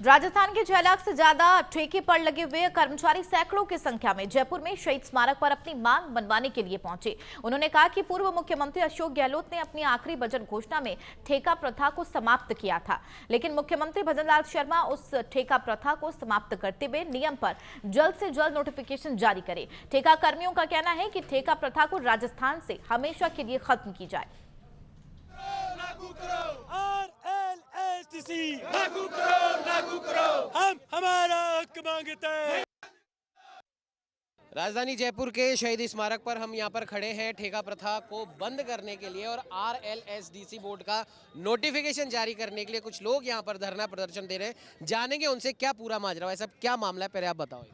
राजस्थान के 6 लाख से ज्यादा ठेके पर लगे हुए कर्मचारी सैकड़ों की संख्या में जयपुर में शहीद स्मारक पर अपनी मांग मनवाने के लिए पहुंचे। उन्होंने कहा कि पूर्व मुख्यमंत्री अशोक गहलोत ने अपनी आखिरी बजट घोषणा में ठेका प्रथा को समाप्त किया था, लेकिन मुख्यमंत्री भजनलाल शर्मा उस ठेका प्रथा को समाप्त करते हुए नियम पर जल्द से जल्द नोटिफिकेशन जारी करे। ठेका कर्मियों का कहना है कि ठेका प्रथा को राजस्थान से हमेशा के लिए खत्म की जाए। लागू करो, हम हमारा हक मांगते हैं। राजधानी जयपुर के शहीद स्मारक पर हम यहाँ पर खड़े हैं ठेका प्रथा को बंद करने के लिए और RLSDC बोर्ड का नोटिफिकेशन जारी करने के लिए कुछ लोग यहाँ पर धरना प्रदर्शन दे रहे हैं। जानेंगे उनसे क्या पूरा माजरा है, सब क्या मामला है, पहले आप बताओ।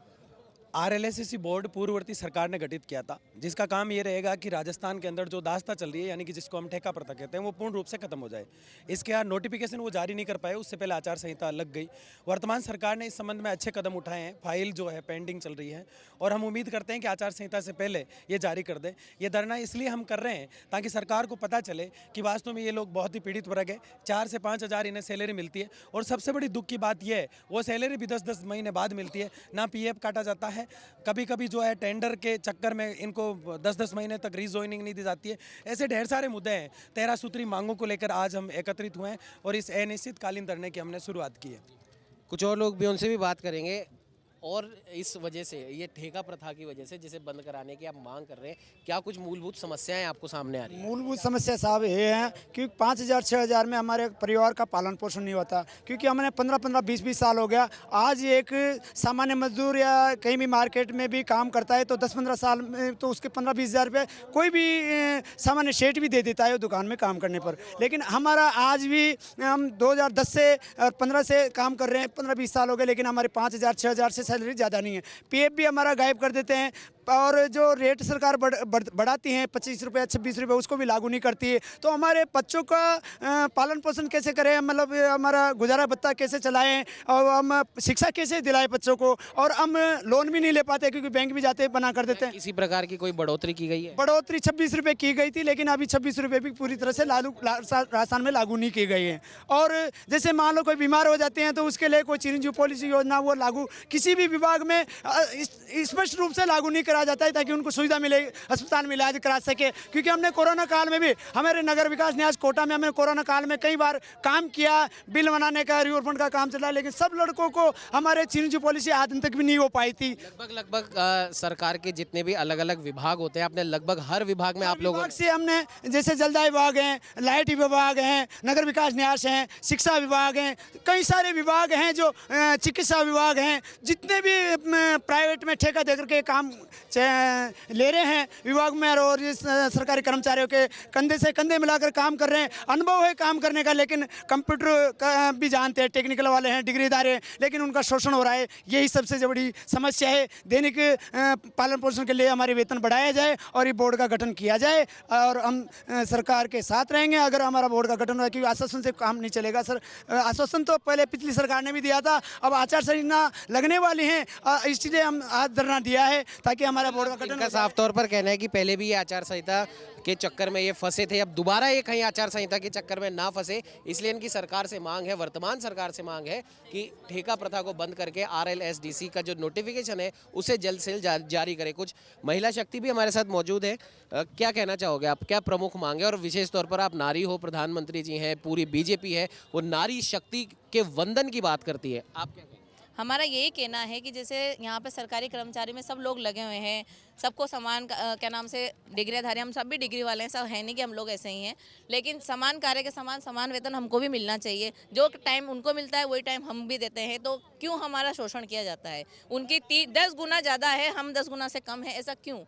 RLSDC बोर्ड पूर्ववर्ती सरकार ने गठित किया था, जिसका काम ये रहेगा कि राजस्थान के अंदर जो दास्ता चल रही है, यानी कि जिसको हम ठेका प्रथा कहते हैं, वो पूर्ण रूप से खत्म हो जाए। इसके यहाँ नोटिफिकेशन वो जारी नहीं कर पाए, उससे पहले आचार संहिता लग गई। वर्तमान सरकार ने इस संबंध में अच्छे कदम उठाए हैं, फाइल जो है पेंडिंग चल रही है और हम उम्मीद करते हैं कि आचार संहिता से पहले ये जारी कर दें। ये धरना इसलिए हम कर रहे हैं ताकि सरकार को पता चले कि वास्तव में ये लोग बहुत ही पीड़ित वर्ग है। 4 से 5 हज़ार इन्हें सैलरी मिलती है और सबसे बड़ी दुख की बात यह है वो सैलरी भी 10-10 महीने बाद मिलती है, ना PF काटा जाता है। कभी जो है टेंडर के चक्कर में इनको 10-10 महीने तक रीजॉइनिंग नहीं दी जाती है। ऐसे ढेर सारे मुद्दे हैं। 13 सूत्री मांगों को लेकर आज हम एकत्रित हुए हैं और इस अनिश्चितकालीन धरने की हमने शुरुआत की है। कुछ और लोग भी उनसे भी बात करेंगे। और इस वजह से, ये ठेका प्रथा की वजह से जिसे बंद कराने की आप मांग कर रहे हैं, क्या कुछ मूलभूत समस्याएं आपको सामने आ रही हैं? मूलभूत समस्या साहब ये है कि 5,000-6,000 में हमारे परिवार का पालन पोषण नहीं होता, क्योंकि हमने 15-15, 20-20 साल हो गया। आज एक सामान्य मजदूर या कहीं भी मार्केट में भी काम करता है तो 10-15 साल में तो उसके 15-20 हज़ार रुपये कोई भी सामान्य सेठ भी दे देता है दुकान में काम करने पर। लेकिन हमारा आज भी हम 2010 से 15 से काम कर रहे हैं, 15-20 साल हो गए, लेकिन हमारे 5,000-6,000 से सैलरी ज़्यादा नहीं है। PF भी हमारा गायब कर देते हैं और जो रेट सरकार बढ़ाती हैं 25 रुपये 26 रुपये, उसको भी लागू नहीं करती है। तो हमारे बच्चों का पालन पोषण कैसे करें, मतलब हमारा गुजारा भत्ता कैसे चलाएं और हम शिक्षा कैसे दिलाएं बच्चों को, और हम लोन भी नहीं ले पाते क्योंकि बैंक भी जाते बना कर देते हैं। किसी प्रकार की कोई बढ़ोतरी की गई है? बढ़ोतरी 26 रुपये की गई थी, लेकिन अभी 26 रुपये भी पूरी तरह से राजस्थान में लागू नहीं की गई है। और जैसे मान लो कोई बीमार हो जाते हैं तो उसके लिए कोई चिरंजीवी पॉलिसी योजना वो लागू किसी भी विभाग में स्पष्ट रूप से लागू नहीं करा जाता है ताकि उनको सुविधा मिले, अस्पताल में इलाज करा सके। क्योंकि हमने कोरोना काल में भी, हमारे नगर विकास न्यास कोटा में हमने कोरोना काल में कई बार काम किया, बिल बनाने का, रिवर फंड का काम चला, लेकिन सब लड़कों को हमारे चिरंजीवी पॉलिसी आज तक भी नहीं हो पाई थी। लगभग सरकार के जितने भी अलग अलग विभाग होते हैं, आपने लगभग हर विभाग में आप लोगों से हमने, जैसे जलदाय विभाग हैं, लाइट विभाग हैं, नगर विकास न्यास हैं, शिक्षा विभाग हैं, कई सारे विभाग हैं, जो चिकित्सा विभाग हैं, जितने भी प्राइवेट में ठेका देकर के काम ले रहे हैं विभाग में, और इस सरकारी कर्मचारियों के कंधे से कंधे मिलाकर काम कर रहे हैं। अनुभव है काम करने का, लेकिन कंप्यूटर का भी जानते हैं, टेक्निकल वाले हैं, डिग्रीदार हैं, लेकिन उनका शोषण हो रहा है। यही सबसे बड़ी समस्या है। दैनिक पालन पोषण के लिए हमारे वेतन बढ़ाया जाए और ये बोर्ड का गठन किया जाए और हम सरकार के साथ रहेंगे अगर हमारा बोर्ड का गठन हुआ, क्योंकि आश्वासन से काम नहीं चलेगा। सर, आश्वासन तो पहले पिछली सरकार ने भी दिया था, अब आचार संहिता लगने वाली है, इसलिए हम आज धरना दिया है ताकि हमारा बोर्ड का गठन। साफ तौर पर कहना है कि पहले भी ये आचार संहिता के चक्कर में ये फंसे थे, अब दोबारा ये कहीं आचार संहिता के चक्कर में ना फंसे, इसलिए इनकी सरकार से मांग है, वर्तमान सरकार से मांग है कि ठेका प्रथा को बंद करके RLSDC का जो नोटिफिकेशन है उसे जल्द से जल्द जारी करे। कुछ महिला शक्ति भी हमारे साथ मौजूद है। क्या कहना चाहोगे आप, क्या प्रमुख मांगे, और विशेष तौर पर आप नारी हो, प्रधानमंत्री जी हैं, पूरी BJP है, वो नारी शक्ति के वंदन की बात करती है, आप क्या? हमारा यही कहना है कि जैसे यहाँ पे सरकारी कर्मचारी में सब लोग लगे हुए हैं, सबको समान क्या नाम से डिग्रीधारी, हम सब भी डिग्री वाले हैं, सब है नहीं कि हम लोग ऐसे ही हैं, लेकिन समान कार्य के समान वेतन हमको भी मिलना चाहिए। जो टाइम उनको मिलता है वही टाइम हम भी देते हैं, तो क्यों हमारा शोषण किया जाता है? उनकी 10 गुना ज़्यादा है, हम 10 गुना से कम है, ऐसा क्यों?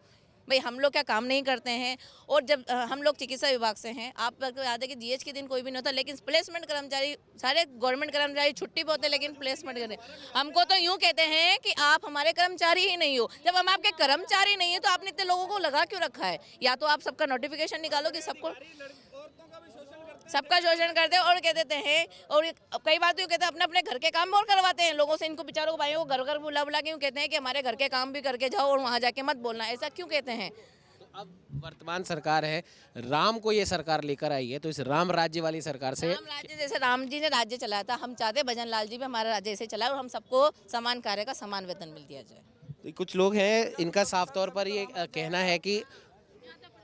भाई हम लोग क्या काम नहीं करते हैं? और जब हम लोग चिकित्सा विभाग से हैं, आपको याद है कि GH के दिन कोई भी नहीं होता, लेकिन प्लेसमेंट कर्मचारी, सारे गवर्नमेंट कर्मचारी छुट्टी पे होते हैं, लेकिन प्लेसमेंट करते हमको तो यूँ कहते हैं कि आप हमारे कर्मचारी ही नहीं हो। जब हम आपके कर्मचारी नहीं है तो आपने इतने लोगों को लगा क्यों रखा है? या तो आप सबका नोटिफिकेशन निकालो कि सबका शोषण करते हैं और कह देते हैं, और कई बार तो कहते हैं अपने अपने घर के काम और करवाते हैं लोगों से। इनको बेचारों को, भाइयों को घर घर बुला बुला के कहते हैं कि हमारे घर के काम भी करके जाओ और वहाँ जाके मत बोलना। ऐसा क्यों कहते हैं? अब वर्तमान सरकार है, राम को ये सरकार लेकर आई है, तो इस राम राज्य वाली सरकार से राम राज्य जैसे राम जी ने राज्य चलाया था, हम चाहते भजन लाल जी भी हमारा राज्य ऐसे चलाए और हम सबको समान कार्य का समान वेतन मिल दिया जाए। तो कुछ लोग हैं, इनका साफ तौर पर ये कहना है कि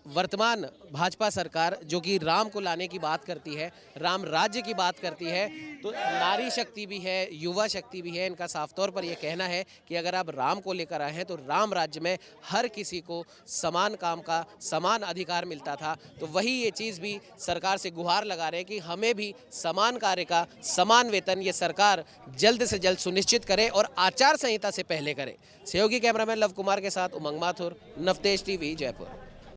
वर्तमान भाजपा सरकार जो कि राम को लाने की बात करती है, राम राज्य की बात करती है, तो नारी शक्ति भी है, युवा शक्ति भी है। इनका साफ तौर पर यह कहना है कि अगर आप राम को लेकर आए हैं तो राम राज्य में हर किसी को समान काम का समान अधिकार मिलता था, तो वही ये चीज़ भी सरकार से गुहार लगा रहे हैं कि हमें भी समान कार्य का समान वेतन ये सरकार जल्द से जल्द सुनिश्चित करे और आचार संहिता से पहले करे। सहयोगी कैमरामैन लव कुमार के साथ उमंग माथुर, नवतेज टीवी, जयपुर।